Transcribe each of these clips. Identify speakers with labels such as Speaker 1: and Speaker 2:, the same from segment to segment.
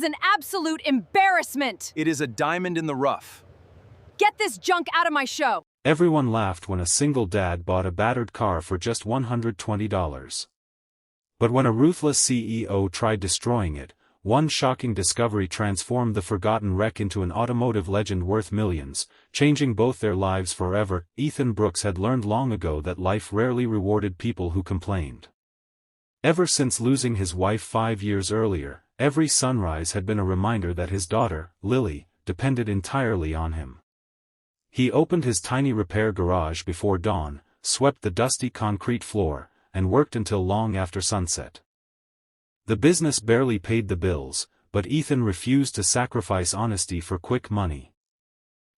Speaker 1: an absolute embarrassment!
Speaker 2: It is a diamond in the rough.
Speaker 1: Get this junk out of my show!
Speaker 3: Everyone laughed when a single dad bought a battered car for just $120. But when a ruthless CEO tried destroying it, one shocking discovery transformed the forgotten wreck into an automotive legend worth millions, changing both their lives forever. Ethan Brooks had learned long ago that life rarely rewarded people who complained. Ever since losing his wife 5 years earlier, every sunrise had been a reminder that his daughter, Lily, depended entirely on him. He opened his tiny repair garage before dawn, swept the dusty concrete floor, and worked until long after sunset. The business barely paid the bills, but Ethan refused to sacrifice honesty for quick money.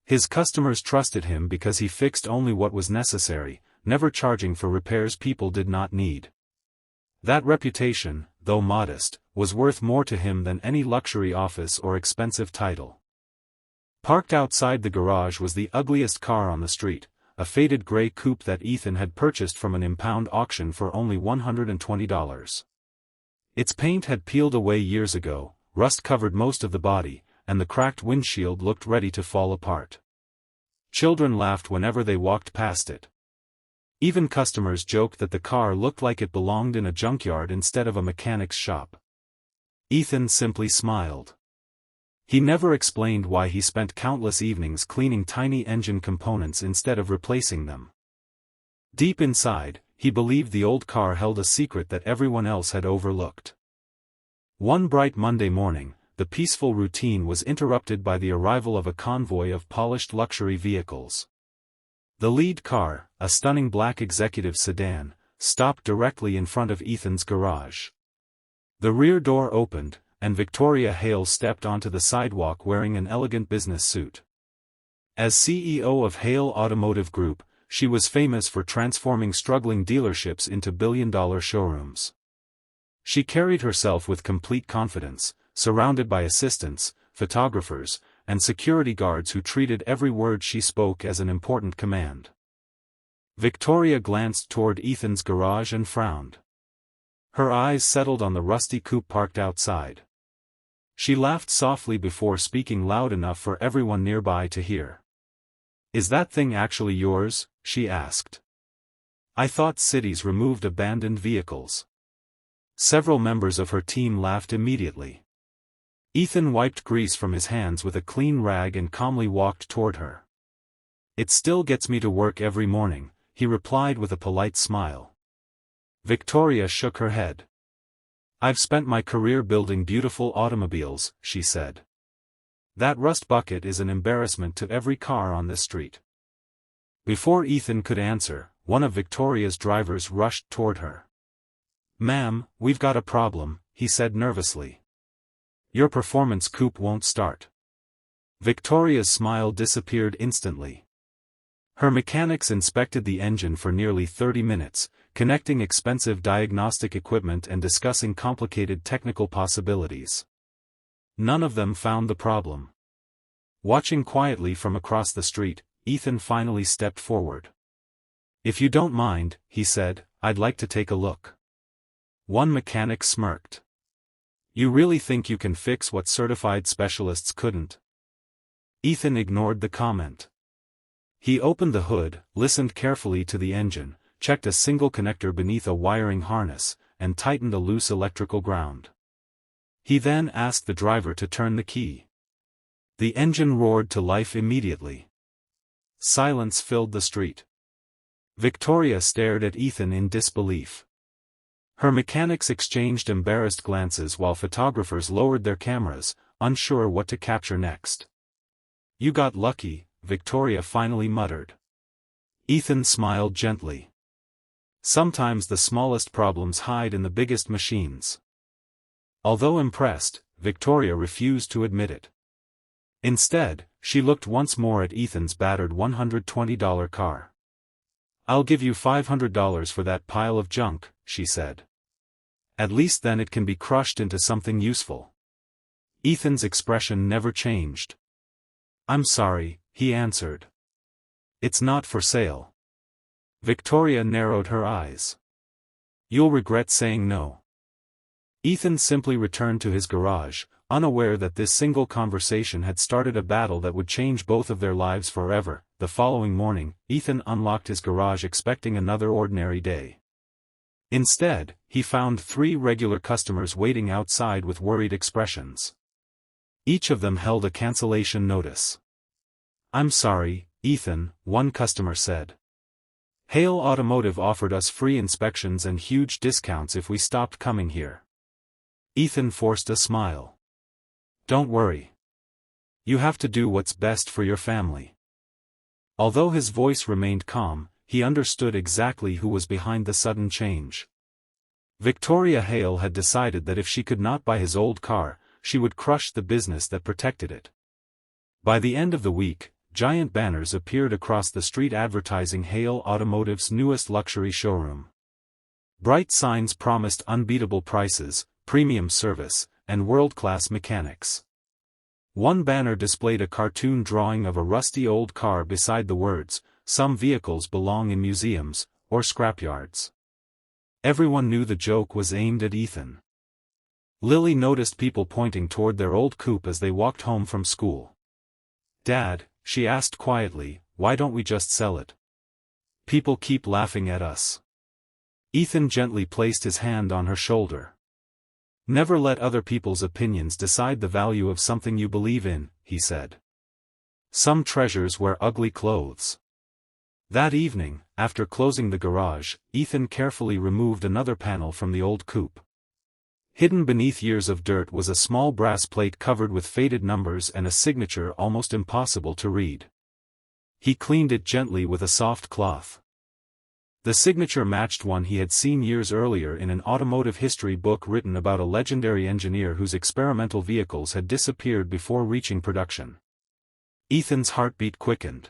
Speaker 3: His customers trusted him because he fixed only what was necessary, never charging for repairs people did not need. That reputation, though modest, was worth more to him than any luxury office or expensive title. Parked outside the garage was the ugliest car on the street, a faded gray coupe that Ethan had purchased from an impound auction for only $120. Its paint had peeled away years ago, rust covered most of the body, and the cracked windshield looked ready to fall apart. Children laughed whenever they walked past it. Even customers joked that the car looked like it belonged in a junkyard instead of a mechanic's shop. Ethan simply smiled. He never explained why he spent countless evenings cleaning tiny engine components instead of replacing them. Deep inside, he believed the old car held a secret that everyone else had overlooked. One bright Monday morning, the peaceful routine was interrupted by the arrival of a convoy of polished luxury vehicles. The lead car, a stunning black executive sedan, stopped directly in front of Ethan's garage. The rear door opened, and Victoria Hale stepped onto the sidewalk wearing an elegant business suit. As CEO of Hale Automotive Group, she was famous for transforming struggling dealerships into billion-dollar showrooms. She carried herself with complete confidence, surrounded by assistants, photographers, and security guards who treated every word she spoke as an important command. Victoria glanced toward Ethan's garage and frowned. Her eyes settled on the rusty coupe parked outside. She laughed softly before speaking loud enough for everyone nearby to hear. "Is that thing actually yours?" she asked. "I thought cities removed abandoned vehicles." Several members of her team laughed immediately. Ethan wiped grease from his hands with a clean rag and calmly walked toward her. "It still gets me to work every morning," he replied with a polite smile. Victoria shook her head. "I've spent my career building beautiful automobiles," she said. "That rust bucket is an embarrassment to every car on this street." Before Ethan could answer, one of Victoria's drivers rushed toward her. "Ma'am, we've got a problem," he said nervously. "Your performance coupe won't start." Victoria's smile disappeared instantly. Her mechanics inspected the engine for nearly 30 minutes, connecting expensive diagnostic equipment and discussing complicated technical possibilities. None of them found the problem. Watching quietly from across the street, Ethan finally stepped forward. "If you don't mind," he said, "I'd like to take a look." One mechanic smirked. "You really think you can fix what certified specialists couldn't?" Ethan ignored the comment. He opened the hood, listened carefully to the engine, checked a single connector beneath a wiring harness, and tightened a loose electrical ground. He then asked the driver to turn the key. The engine roared to life immediately. Silence filled the street. Victoria stared at Ethan in disbelief. Her mechanics exchanged embarrassed glances while photographers lowered their cameras, unsure what to capture next. "You got lucky," Victoria finally muttered. Ethan smiled gently. Sometimes the smallest problems hide in the biggest machines. Although impressed, Victoria refused to admit it. Instead, she looked once more at Ethan's battered $120 car. "I'll give you $500 for that pile of junk," she said. "At least then it can be crushed into something useful." Ethan's expression never changed. "I'm sorry," he answered. "It's not for sale." Victoria narrowed her eyes. "You'll regret saying no." Ethan simply returned to his garage, unaware that this single conversation had started a battle that would change both of their lives forever. The following morning, Ethan unlocked his garage expecting another ordinary day. Instead, he found 3 regular customers waiting outside with worried expressions. Each of them held a cancellation notice. "I'm sorry, Ethan," one customer said. "Hale Automotive offered us free inspections and huge discounts if we stopped coming here." Ethan forced a smile. "Don't worry. You have to do what's best for your family." Although his voice remained calm, he understood exactly who was behind the sudden change. Victoria Hale had decided that if she could not buy his old car, she would crush the business that protected it. By the end of the week, giant banners appeared across the street advertising Hale Automotive's newest luxury showroom. Bright signs promised unbeatable prices, premium service, and world-class mechanics. One banner displayed a cartoon drawing of a rusty old car beside the words, "Some vehicles belong in museums, or scrapyards." Everyone knew the joke was aimed at Ethan. Lily noticed people pointing toward their old coupe as they walked home from school. "Dad," she asked quietly, "why don't we just sell it? People keep laughing at us." Ethan gently placed his hand on her shoulder. "Never let other people's opinions decide the value of something you believe in," he said. "Some treasures wear ugly clothes." That evening, after closing the garage, Ethan carefully removed another panel from the old coupe. Hidden beneath years of dirt was a small brass plate covered with faded numbers and a signature almost impossible to read. He cleaned it gently with a soft cloth. The signature matched one he had seen years earlier in an automotive history book written about a legendary engineer whose experimental vehicles had disappeared before reaching production. Ethan's heartbeat quickened.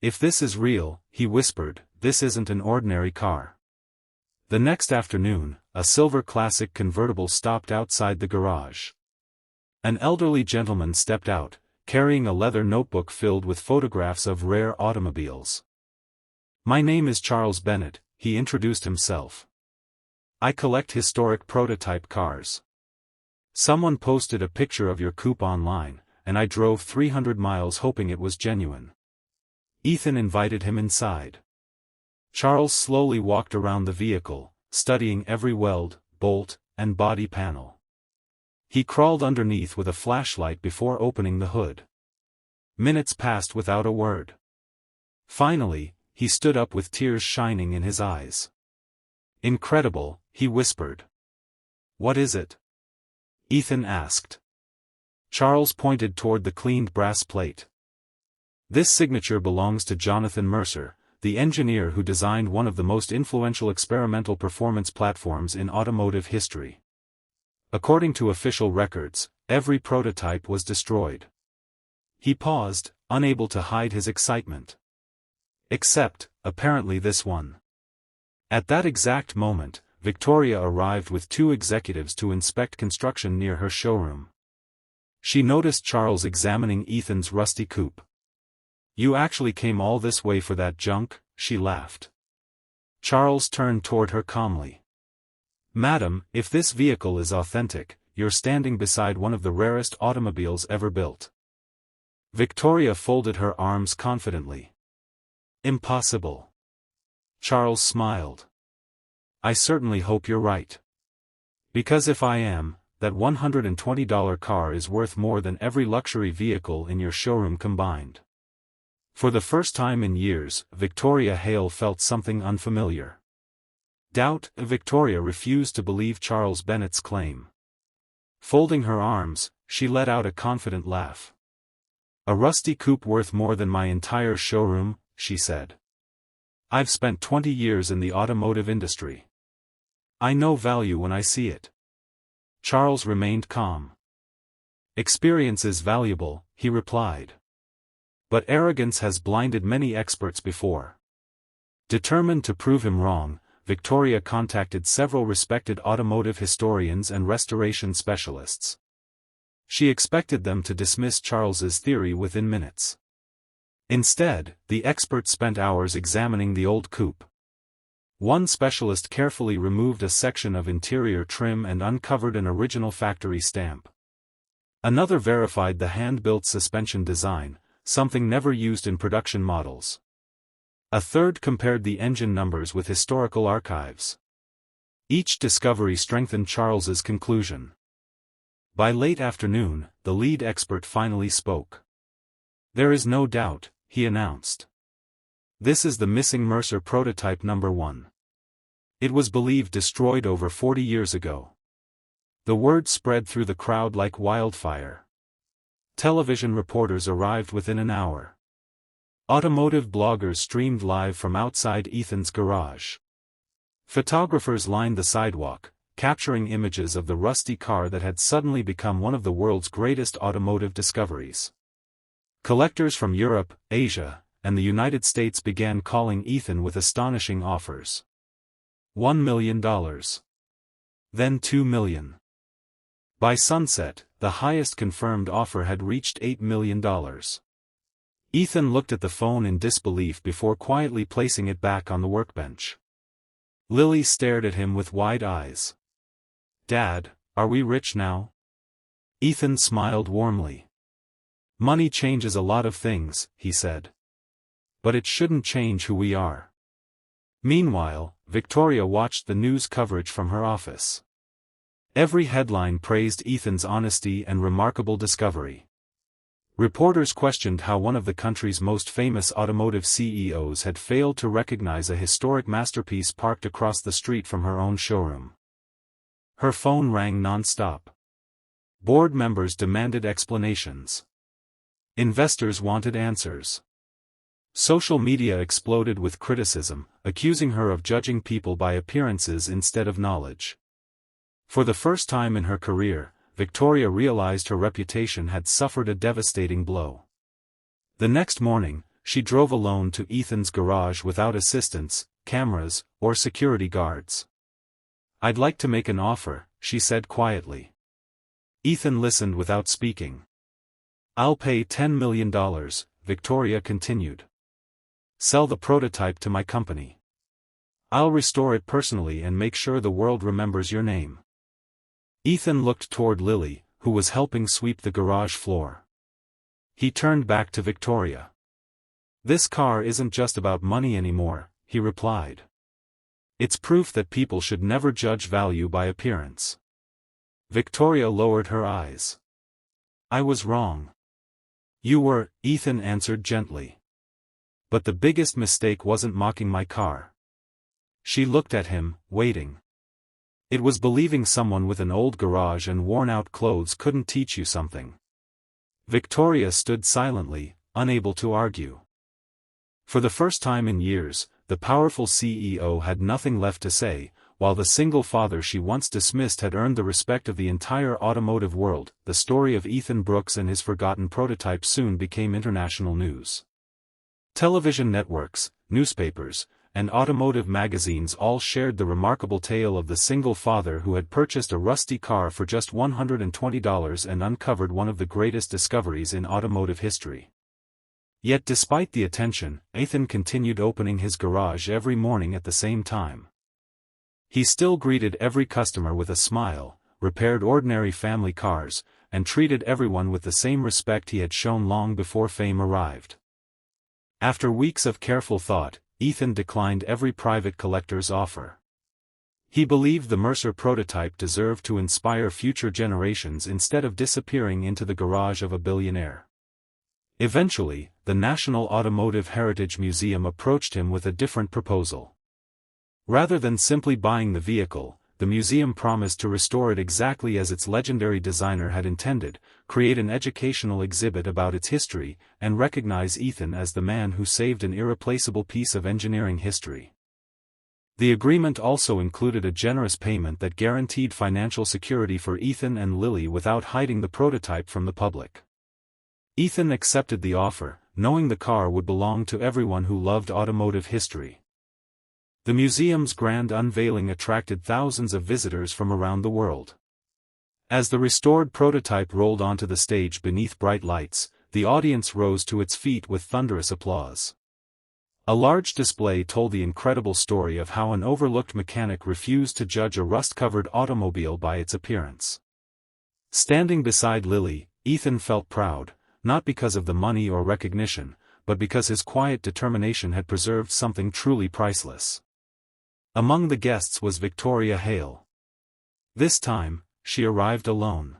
Speaker 3: "If this is real," he whispered, "this isn't an ordinary car." The next afternoon, a silver classic convertible stopped outside the garage. An elderly gentleman stepped out, carrying a leather notebook filled with photographs of rare automobiles. "My name is Charles Bennett," he introduced himself. "I collect historic prototype cars. Someone posted a picture of your coupe online, and I drove 300 miles hoping it was genuine." Ethan invited him inside. Charles slowly walked around the vehicle, studying every weld, bolt, and body panel. He crawled underneath with a flashlight before opening the hood. Minutes passed without a word. Finally, he stood up with tears shining in his eyes. "Incredible," he whispered. "What is it?" Ethan asked. Charles pointed toward the cleaned brass plate. "This signature belongs to Jonathan Mercer, the engineer who designed one of the most influential experimental performance platforms in automotive history. According to official records, every prototype was destroyed." He paused, unable to hide his excitement. "Except, apparently this one." At that exact moment, Victoria arrived with 2 executives to inspect construction near her showroom. She noticed Charles examining Ethan's rusty coupe. "You actually came all this way for that junk?" she laughed. Charles turned toward her calmly. "Madam, if this vehicle is authentic, you're standing beside one of the rarest automobiles ever built." Victoria folded her arms confidently. "Impossible." Charles smiled. "I certainly hope you're right. Because if I am, that $120 car is worth more than every luxury vehicle in your showroom combined." For the first time in years, Victoria Hale felt something unfamiliar. Doubt. Victoria refused to believe Charles Bennett's claim. Folding her arms, she let out a confident laugh. "A rusty coupe worth more than my entire showroom," she said. "I've spent 20 years in the automotive industry. I know value when I see it." Charles remained calm. "Experience is valuable," he replied. "But arrogance has blinded many experts before." Determined to prove him wrong, Victoria contacted several respected automotive historians and restoration specialists. She expected them to dismiss Charles's theory within minutes. Instead, the experts spent hours examining the old coupe. One specialist carefully removed a section of interior trim and uncovered an original factory stamp. Another verified the hand-built suspension design, something never used in production models. A third compared the engine numbers with historical archives. Each discovery strengthened Charles's conclusion. By late afternoon, the lead expert finally spoke. "There is no doubt," he announced. "This is the missing Mercer prototype number 1. It was believed destroyed over 40 years ago." The word spread through the crowd like wildfire. Television reporters arrived within an hour. Automotive bloggers streamed live from outside Ethan's garage. Photographers lined the sidewalk, capturing images of the rusty car that had suddenly become one of the world's greatest automotive discoveries. Collectors from Europe, Asia, and the United States began calling Ethan with astonishing offers. $1 million. Then $2 million. By sunset, the highest confirmed offer had reached $8 million. Ethan looked at the phone in disbelief before quietly placing it back on the workbench. Lily stared at him with wide eyes. "Dad, are we rich now?" Ethan smiled warmly. "Money changes a lot of things," he said. "But it shouldn't change who we are." Meanwhile, Victoria watched the news coverage from her office. Every headline praised Ethan's honesty and remarkable discovery. Reporters questioned how one of the country's most famous automotive CEOs had failed to recognize a historic masterpiece parked across the street from her own showroom. Her phone rang non-stop. Board members demanded explanations. Investors wanted answers. Social media exploded with criticism, accusing her of judging people by appearances instead of knowledge. For the first time in her career, Victoria realized her reputation had suffered a devastating blow. The next morning, she drove alone to Ethan's garage without assistants, cameras, or security guards. "I'd like to make an offer," she said quietly. Ethan listened without speaking. "I'll pay $10 million, Victoria continued. "Sell the prototype to my company. I'll restore it personally and make sure the world remembers your name." Ethan looked toward Lily, who was helping sweep the garage floor. He turned back to Victoria. "This car isn't just about money anymore," he replied. "It's proof that people should never judge value by appearance." Victoria lowered her eyes. "I was wrong." "You were," Ethan answered gently. "But the biggest mistake wasn't mocking my car." She looked at him, waiting. "It was believing someone with an old garage and worn-out clothes couldn't teach you something." Victoria stood silently, unable to argue. For the first time in years, the powerful CEO had nothing left to say, while the single father she once dismissed had earned the respect of the entire automotive world. The story of Ethan Brooks and his forgotten prototype soon became international news. Television networks, newspapers, and automotive magazines all shared the remarkable tale of the single father who had purchased a rusty car for just $120 and uncovered one of the greatest discoveries in automotive history. Yet despite the attention, Ethan continued opening his garage every morning at the same time. He still greeted every customer with a smile, repaired ordinary family cars, and treated everyone with the same respect he had shown long before fame arrived. After weeks of careful thought, Ethan declined every private collector's offer. He believed the Mercer prototype deserved to inspire future generations instead of disappearing into the garage of a billionaire. Eventually, the National Automotive Heritage Museum approached him with a different proposal. Rather than simply buying the vehicle, the museum promised to restore it exactly as its legendary designer had intended, create an educational exhibit about its history, and recognize Ethan as the man who saved an irreplaceable piece of engineering history. The agreement also included a generous payment that guaranteed financial security for Ethan and Lily without hiding the prototype from the public. Ethan accepted the offer, knowing the car would belong to everyone who loved automotive history. The museum's grand unveiling attracted thousands of visitors from around the world. As the restored prototype rolled onto the stage beneath bright lights, the audience rose to its feet with thunderous applause. A large display told the incredible story of how an overlooked mechanic refused to judge a rust-covered automobile by its appearance. Standing beside Lily, Ethan felt proud, not because of the money or recognition, but because his quiet determination had preserved something truly priceless. Among the guests was Victoria Hale. This time, she arrived alone.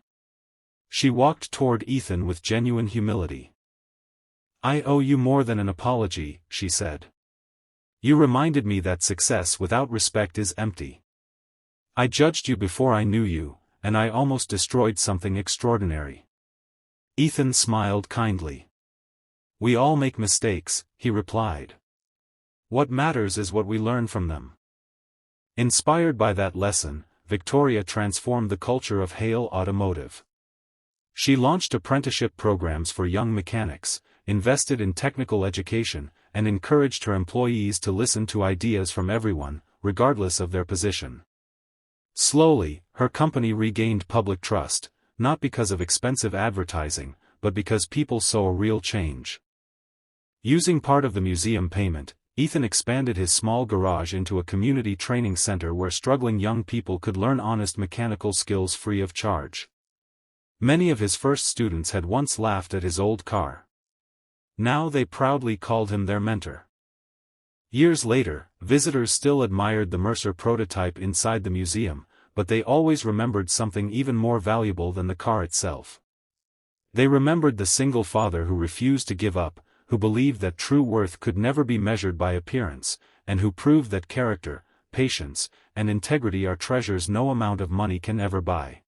Speaker 3: She walked toward Ethan with genuine humility. "I owe you more than an apology," she said. "You reminded me that success without respect is empty. I judged you before I knew you, and I almost destroyed something extraordinary." Ethan smiled kindly. "We all make mistakes," he replied. "What matters is what we learn from them." Inspired by that lesson, Victoria transformed the culture of Hale Automotive. She launched apprenticeship programs for young mechanics, invested in technical education, and encouraged her employees to listen to ideas from everyone, regardless of their position. Slowly, her company regained public trust, not because of expensive advertising, but because people saw a real change. Using part of the museum payment, Ethan expanded his small garage into a community training center where struggling young people could learn honest mechanical skills free of charge. Many of his first students had once laughed at his old car. Now they proudly called him their mentor. Years later, visitors still admired the Mercer prototype inside the museum, but they always remembered something even more valuable than the car itself. They remembered the single father who refused to give up, who believed that true worth could never be measured by appearance, and who proved that character, patience, and integrity are treasures no amount of money can ever buy.